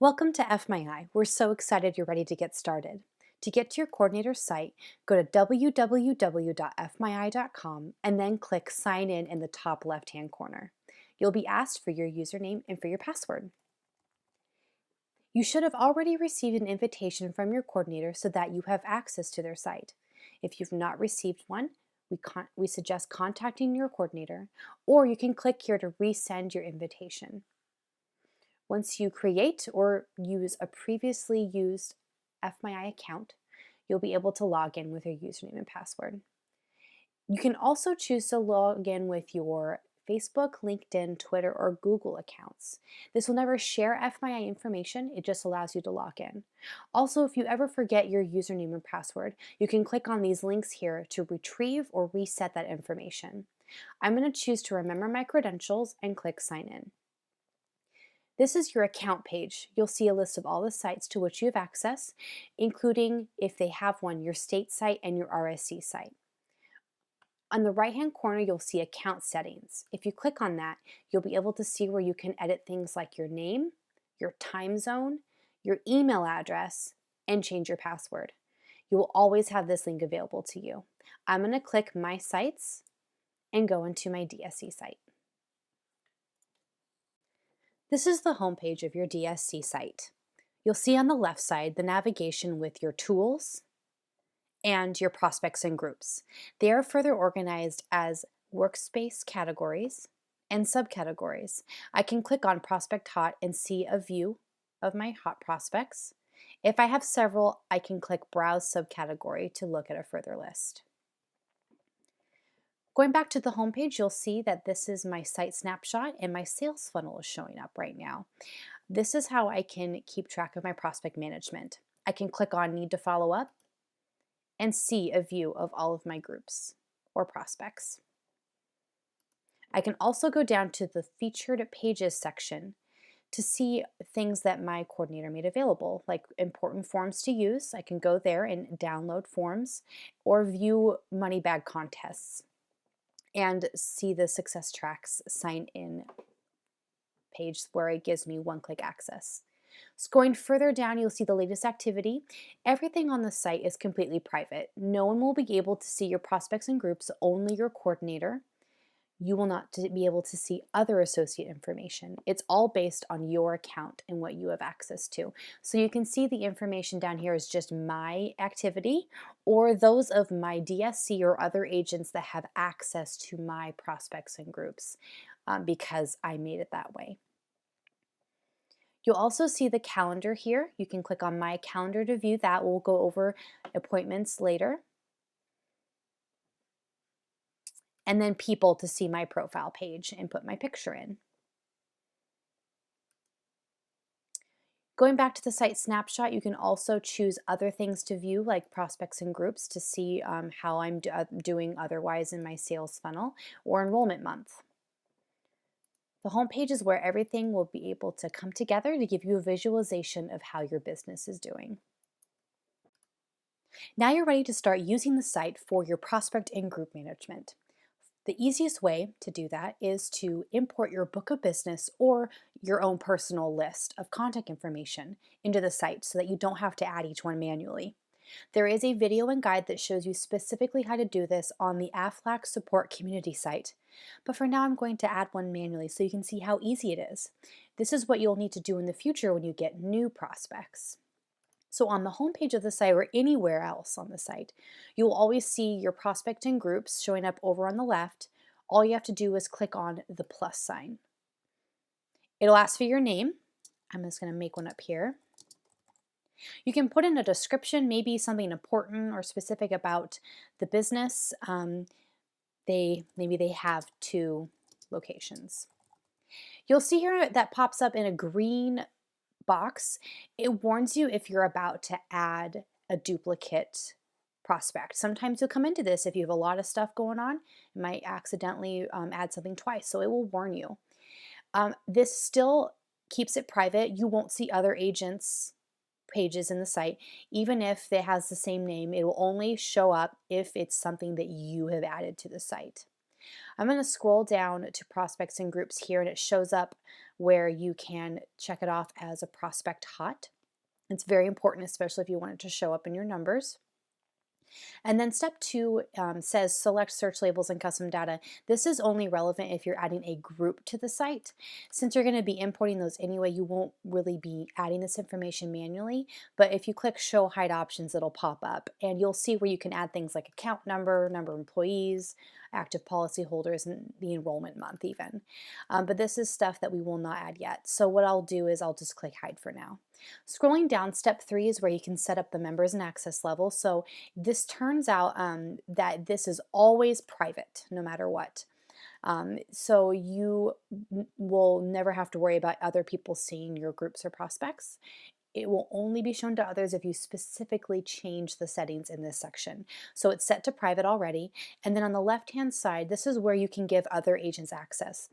Welcome to FMYI. We're so excited you're ready to get started. To get to your coordinator site, go to www.fmyi.com and then click Sign in the top left-hand corner. You'll be asked for your username and for your password. You should have already received an invitation from your coordinator so that you have access to their site. If you've not received one, we suggest contacting your coordinator, or you can click here to resend your invitation. Once you create or use a previously used FMYI account, you'll be able to log in with your username and password. You can also choose to log in with your Facebook, LinkedIn, Twitter, or Google accounts. This will never share FMYI information, it just allows you to log in. Also, if you ever forget your username and password, you can click on these links here to retrieve or reset that information. I'm going to choose to remember my credentials and click Sign in. This is your account page. You'll see a list of all the sites to which you have access, including, if they have one, your state site and your RSC site. On the right-hand corner, you'll see account settings. If you click on that, you'll be able to see where you can edit things like your name, your time zone, your email address, and change your password. You will always have this link available to you. I'm going to click My Sites and go into my DSC site. This is the homepage of your DSC site. You'll see on the left side the navigation with your tools and your prospects and groups. They are further organized as workspace categories and subcategories. I can click on Prospect Hot and see a view of my hot prospects. If I have several, I can click Browse Subcategory to look at a further list. Going back to the home page, you'll see that this is my site snapshot and my sales funnel is showing up right now. This is how I can keep track of my prospect management. I can click on Need to Follow Up and see a view of all of my groups or prospects. I can also go down to the Featured Pages section to see things that my coordinator made available, like important forms to use. I can go there and download forms or view money bag contests and see the Success Tracks sign in page where it gives me one-click access. So going further down, you'll see the latest activity. Everything on the site is completely private. No one will be able to see your prospects and groups, only your coordinator. You will not be able to see other associate information. It's all based on your account and what you have access to. So you can see the information down here is just my activity or those of my DSC or other agents that have access to my prospects and groups because I made it that way. You'll also see the calendar here. You can click on My Calendar to view that. We'll go over appointments later. And then People to see my profile page and put my picture in. Going back to the site snapshot, you can also choose other things to view, like prospects and groups, to see how I'm doing otherwise in my sales funnel, or enrollment month. The home page is where everything will be able to come together to give you a visualization of how your business is doing. Now you're ready to start using the site for your prospect and group management. The easiest way to do that is to import your book of business or your own personal list of contact information into the site so that you don't have to add each one manually. There is a video and guide that shows you specifically how to do this on the AFLAC support community site. But for now, I'm going to add one manually so you can see how easy it is. This is what you'll need to do in the future when you get new prospects. So on the home page of the site or anywhere else on the site, you'll always see your prospect and groups showing up over on the left. All you have to do is click on the plus sign. It'll ask for your name. I'm just going to make one up here. You can put in a description, maybe something important or specific about the business. Maybe they have 2 locations. You'll see here that pops up in a green box. It warns you if you're about to add a duplicate prospect. Sometimes you'll come into this if you have a lot of stuff going on. You might accidentally add something twice, so it will warn you. This still keeps it private. You won't see other agents' pages in the site. Even if it has the same name, it will only show up if it's something that you have added to the site. I'm going to scroll down to prospects and groups here, and it shows up where you can check it off as a prospect hot. It's very important, especially if you want it to show up in your numbers. And then step 2 says select search labels and custom data. This is only relevant if you're adding a group to the site. Since you're going to be importing those anyway, you won't really be adding this information manually, but if you click show hide options, it'll pop up and you'll see where you can add things like account number, number of employees, active policy holders, and the enrollment month even. But this is stuff that we will not add yet. So what I'll do is I'll just click hide for now. Scrolling down, step 3 is where you can set up the members and access level. So this turns out that this is always private, no matter what. So you will never have to worry about other people seeing your groups or prospects. It will only be shown to others if you specifically change the settings in this section. So it's set to private already. And then on the left-hand side, this is where you can give other agents access.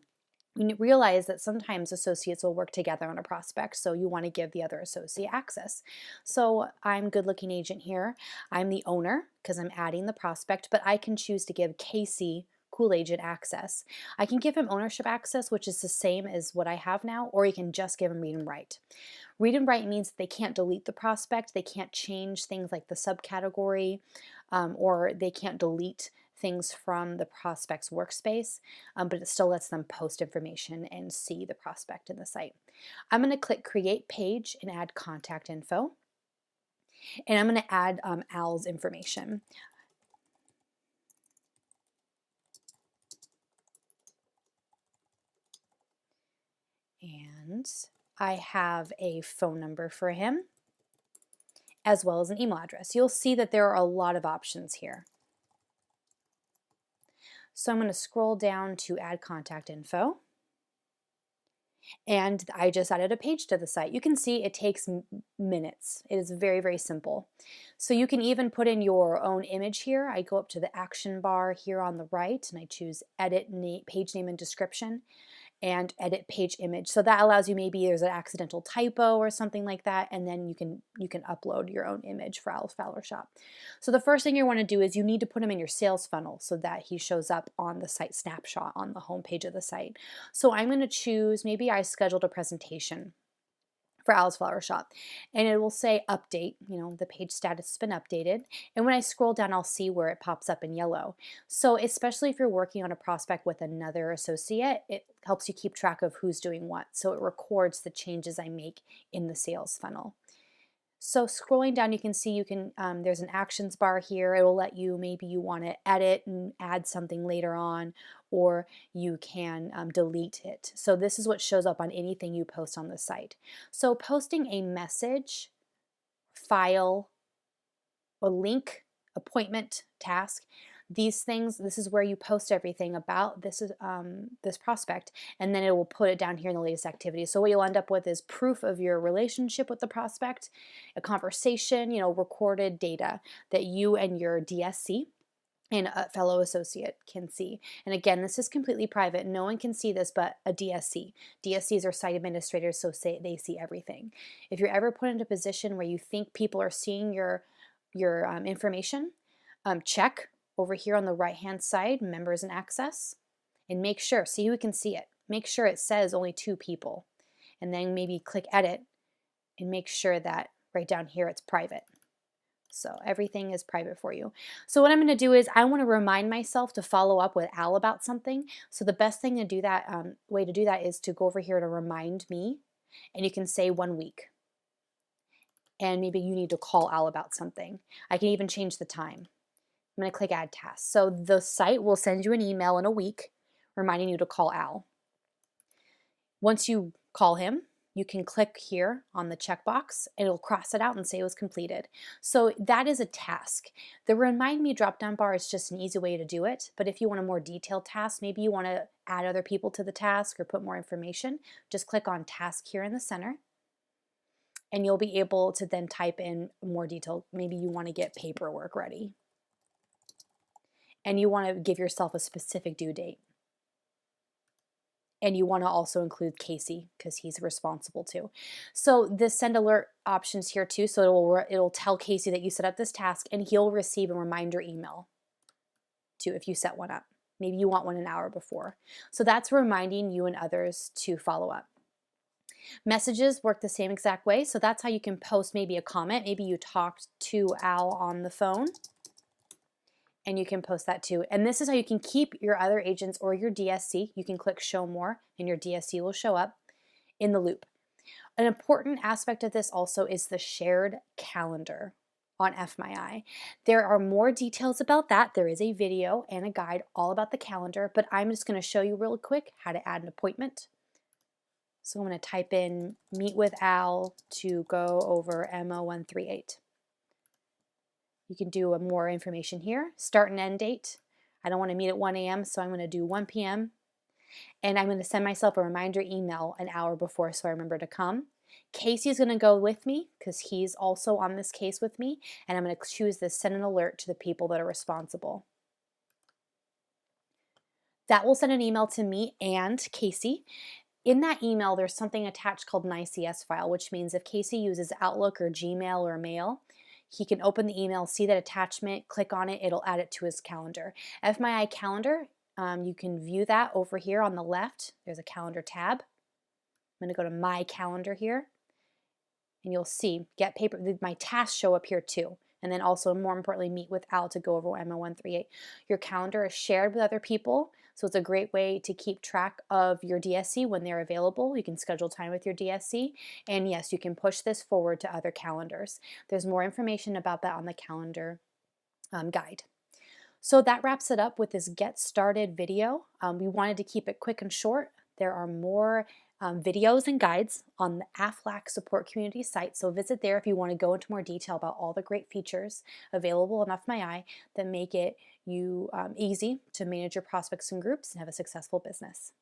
You realize that sometimes associates will work together on a prospect, so you want to give the other associate access. So I'm Good Looking Agent here. I'm the owner because I'm adding the prospect, but I can choose to give Casey, Cool Agent, access. I can give him ownership access, which is the same as what I have now, or you can just give him read and write. Read and write means they can't delete the prospect, they can't change things like the subcategory, or they can't delete things from the prospect's workspace, but it still lets them post information and see the prospect in the site. I'm going to click Create Page and add contact info, and I'm going to add Al's information. And I have a phone number for him, as well as an email address. You'll see that there are a lot of options here. So I'm going to scroll down to add contact info. And I just added a page to the site. You can see it takes minutes. It is very, very simple. So you can even put in your own image here. I go up to the action bar here on the right and I choose edit page name and description and edit page image. So that allows you, maybe there's an accidental typo or something like that, and then you can upload your own image for Al's Flower Shop. So the first thing you want to do is you need to put him in your sales funnel so that he shows up on the site snapshot on the home page of the site. So I'm going to choose, maybe I scheduled a presentation for Al's Flower Shop, and it will say update, the page status has been updated, and when I scroll down I'll see where it pops up in yellow. So especially if you're working on a prospect with another associate, it helps you keep track of who's doing what, so it records the changes I make in the sales funnel. So scrolling down, you can see there's an actions bar here. It will let you, maybe you want to edit and add something later on, or you can delete it. So this is what shows up on anything you post on the site. So posting a message, file, a link, appointment, task, these things, this is where you post everything about this prospect, and then it will put it down here in the latest activity. So what you'll end up with is proof of your relationship with the prospect, a conversation, recorded data that you and your DSC and a fellow associate can see. And again, this is completely private. No one can see this but a DSC. DSCs are site administrators, so they see everything. If you're ever put into a position where you think people are seeing your information, check over here on the right-hand side, members and access, and make sure, see who can see it. Make sure it says only 2 people. And then maybe click edit and make sure that right down here it's private. So everything is private for you. So what I'm going to do is I want to remind myself to follow up with Al about something. So the best thing to do that, way to do that is to go over here to remind me, and you can say 1 week. And maybe you need to call Al about something. I can even change the time. I'm going to click Add Task. So the site will send you an email in a week reminding you to call Al. Once you call him, you can click here on the checkbox and it'll cross it out and say it was completed. So that is a task. The Remind Me drop-down bar is just an easy way to do it, but if you want a more detailed task, maybe you want to add other people to the task or put more information, just click on Task here in the center. And you'll be able to then type in more detail. Maybe you want to get paperwork ready. And you want to give yourself a specific due date. And you want to also include Casey because he's responsible too. So the send alert options here too. So it'll tell Casey that you set up this task, and he'll receive a reminder email too if you set one up. Maybe you want one an hour before. So that's reminding you and others to follow up. Messages work the same exact way, so that's how you can post maybe a comment. Maybe you talked to Al on the phone, and you can post that too. And this is how you can keep your other agents or your DSC. You can click show more and your DSC will show up in the loop. An important aspect of this also is the shared calendar on FMYI. There are more details about that. There is a video and a guide all about the calendar, but I'm just going to show you real quick how to add an appointment. So I'm going to type in meet with Al to go over MO138. You can do more information here. Start and end date. I don't want to meet at 1 a.m., so I'm going to do 1 p.m. And I'm going to send myself a reminder email an hour before so I remember to come. Casey's going to go with me because he's also on this case with me, and I'm going to choose this send an alert to the people that are responsible. That will send an email to me and Casey. In that email, there's something attached called an ICS file, which means if Casey uses Outlook or Gmail or Mail, he can open the email, see that attachment, click on it, it'll add it to his calendar. FMYI calendar, you can view that over here on the left. There's a calendar tab. I'm going to go to my calendar here, and you'll see get paper. My tasks show up here too. And then also, more importantly, meet with Al to go over MO138. Your calendar is shared with other people, so it's a great way to keep track of your DSC when they're available. You can schedule time with your DSC, and yes, you can push this forward to other calendars. There's more information about that on the calendar guide. So that wraps it up with this Get Started video. We wanted to keep it quick and short. There are more videos and guides on the AFLAC support community site, so visit there if you want to go into more detail about all the great features available in FMYI that make it easy to manage your prospects and groups and have a successful business.